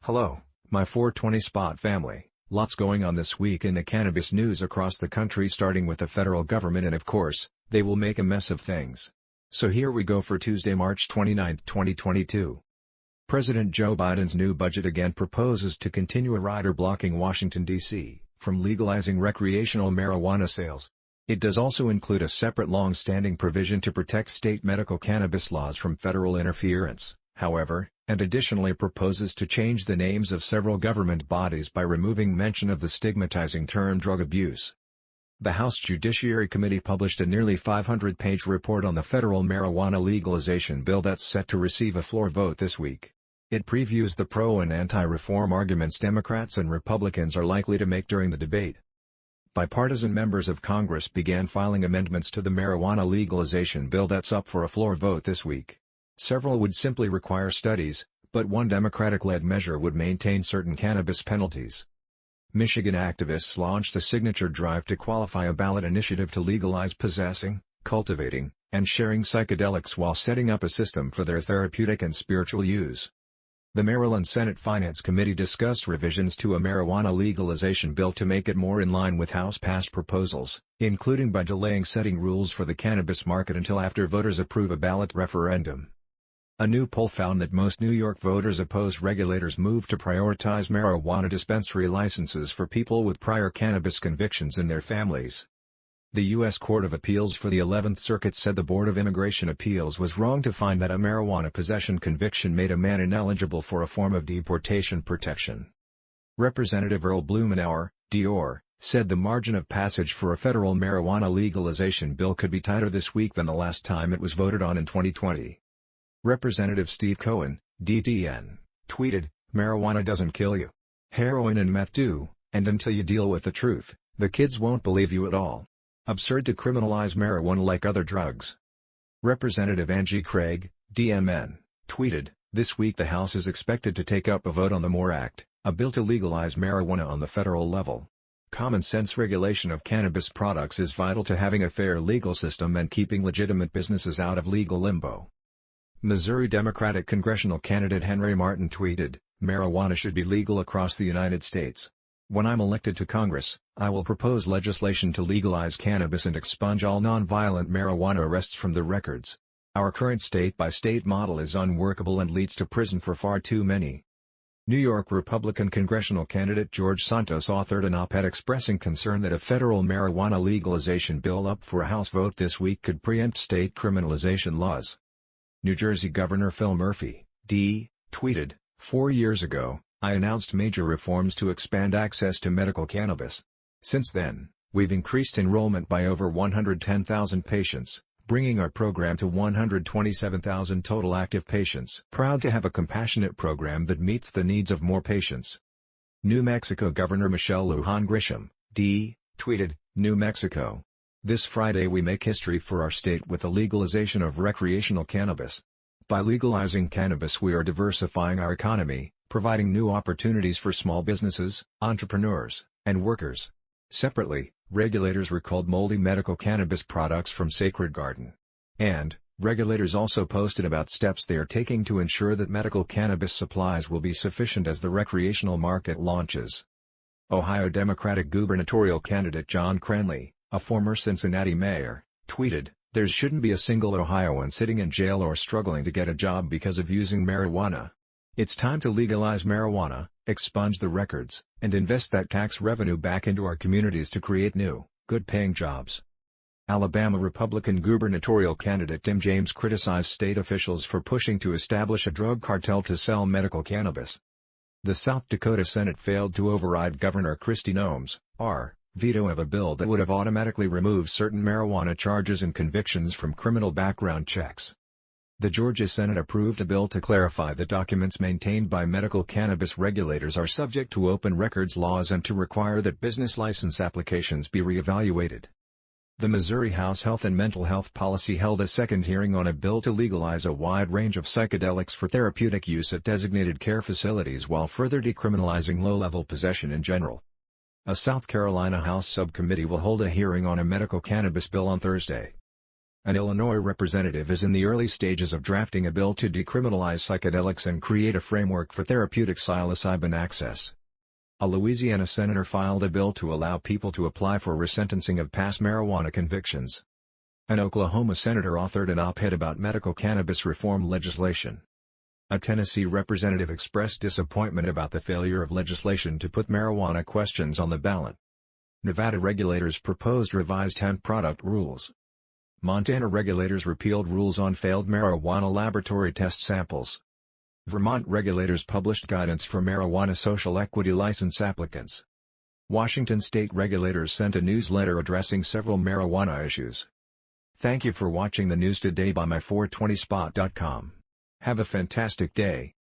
Hello, my 420 Spot family. Lots going on this week in the cannabis news across the country, starting with the federal government, and of course, they will make a mess of things. So here we go for Tuesday, March 29, 2022. President Joe Biden's new budget again proposes to continue a rider blocking Washington, D.C., from legalizing recreational marijuana sales. It does also include a separate long-standing provision to protect state medical cannabis laws from federal interference, however, and additionally proposes to change the names of several government bodies by removing mention of the stigmatizing term drug abuse. The House Judiciary Committee published a nearly 500-page report on the federal marijuana legalization bill that's set to receive a floor vote this week. It previews the pro- and anti-reform arguments Democrats and Republicans are likely to make during the debate. Bipartisan members of Congress began filing amendments to the marijuana legalization bill that's up for a floor vote this week. Several would simply require studies, but one Democratic-led measure would maintain certain cannabis penalties. Michigan activists launched a signature drive to qualify a ballot initiative to legalize possessing, cultivating, and sharing psychedelics while setting up a system for their therapeutic and spiritual use. The Maryland Senate Finance Committee discussed revisions to a marijuana legalization bill to make it more in line with House-passed proposals, including by delaying setting rules for the cannabis market until after voters approve a ballot referendum. A new poll found that most New York voters oppose regulators' move to prioritize marijuana dispensary licenses for people with prior cannabis convictions in their families. The U.S. Court of Appeals for the 11th Circuit said the Board of Immigration Appeals was wrong to find that a marijuana possession conviction made a man ineligible for a form of deportation protection. Representative Earl Blumenauer, DR, said the margin of passage for a federal marijuana legalization bill could be tighter this week than the last time it was voted on in 2020. Representative Steve Cohen, DTN, tweeted, "Marijuana doesn't kill you. Heroin and meth do, and until you deal with the truth, the kids won't believe you at all. Absurd to criminalize marijuana like other drugs." Representative Angie Craig, DMN, tweeted, "This week the House is expected to take up a vote on the MORE Act, a bill to legalize marijuana on the federal level. Common sense regulation of cannabis products is vital to having a fair legal system and keeping legitimate businesses out of legal limbo." Missouri Democratic congressional candidate Henry Martin tweeted, "Marijuana should be legal across the United States. When I'm elected to Congress, I will propose legislation to legalize cannabis and expunge all nonviolent marijuana arrests from the records. Our current state-by-state model is unworkable and leads to prison for far too many." New York Republican congressional candidate George Santos authored an op-ed expressing concern that a federal marijuana legalization bill up for a House vote this week could preempt state criminalization laws. New Jersey Governor Phil Murphy, D., tweeted, "4 years ago, I announced major reforms to expand access to medical cannabis. Since then, we've increased enrollment by over 110,000 patients, bringing our program to 127,000 total active patients. Proud to have a compassionate program that meets the needs of more patients." New Mexico Governor Michelle Lujan Grisham, D., tweeted, "New Mexico. This Friday we make history for our state with the legalization of recreational cannabis. By legalizing cannabis we are diversifying our economy, providing new opportunities for small businesses, entrepreneurs, and workers." Separately, regulators recalled moldy medical cannabis products from Sacred Garden. And, regulators also posted about steps they are taking to ensure that medical cannabis supplies will be sufficient as the recreational market launches. Ohio Democratic gubernatorial candidate John Cranley, a former Cincinnati mayor, tweeted, "There shouldn't be a single Ohioan sitting in jail or struggling to get a job because of using marijuana. It's time to legalize marijuana, expunge the records, and invest that tax revenue back into our communities to create new, good-paying jobs." Alabama Republican gubernatorial candidate Tim James criticized state officials for pushing to establish a drug cartel to sell medical cannabis. The South Dakota Senate failed to override Governor Kristi Noem's veto of a bill that would have automatically removed certain marijuana charges and convictions from criminal background checks. The Georgia Senate approved a bill to clarify that documents maintained by medical cannabis regulators are subject to open records laws and to require that business license applications be reevaluated. The Missouri House Health and Mental Health Policy held a second hearing on a bill to legalize a wide range of psychedelics for therapeutic use at designated care facilities while further decriminalizing low-level possession in general. A South Carolina House subcommittee will hold a hearing on a medical cannabis bill on Thursday. An Illinois representative is in the early stages of drafting a bill to decriminalize psychedelics and create a framework for therapeutic psilocybin access. A Louisiana senator filed a bill to allow people to apply for resentencing of past marijuana convictions. An Oklahoma senator authored an op-ed about medical cannabis reform legislation. A Tennessee representative expressed disappointment about the failure of legislation to put marijuana questions on the ballot. Nevada regulators proposed revised hemp product rules. Montana regulators repealed rules on failed marijuana laboratory test samples. Vermont regulators published guidance for marijuana social equity license applicants. Washington state regulators sent a newsletter addressing several marijuana issues. Thank you for watching the news today by my420spot.com. Have a fantastic day.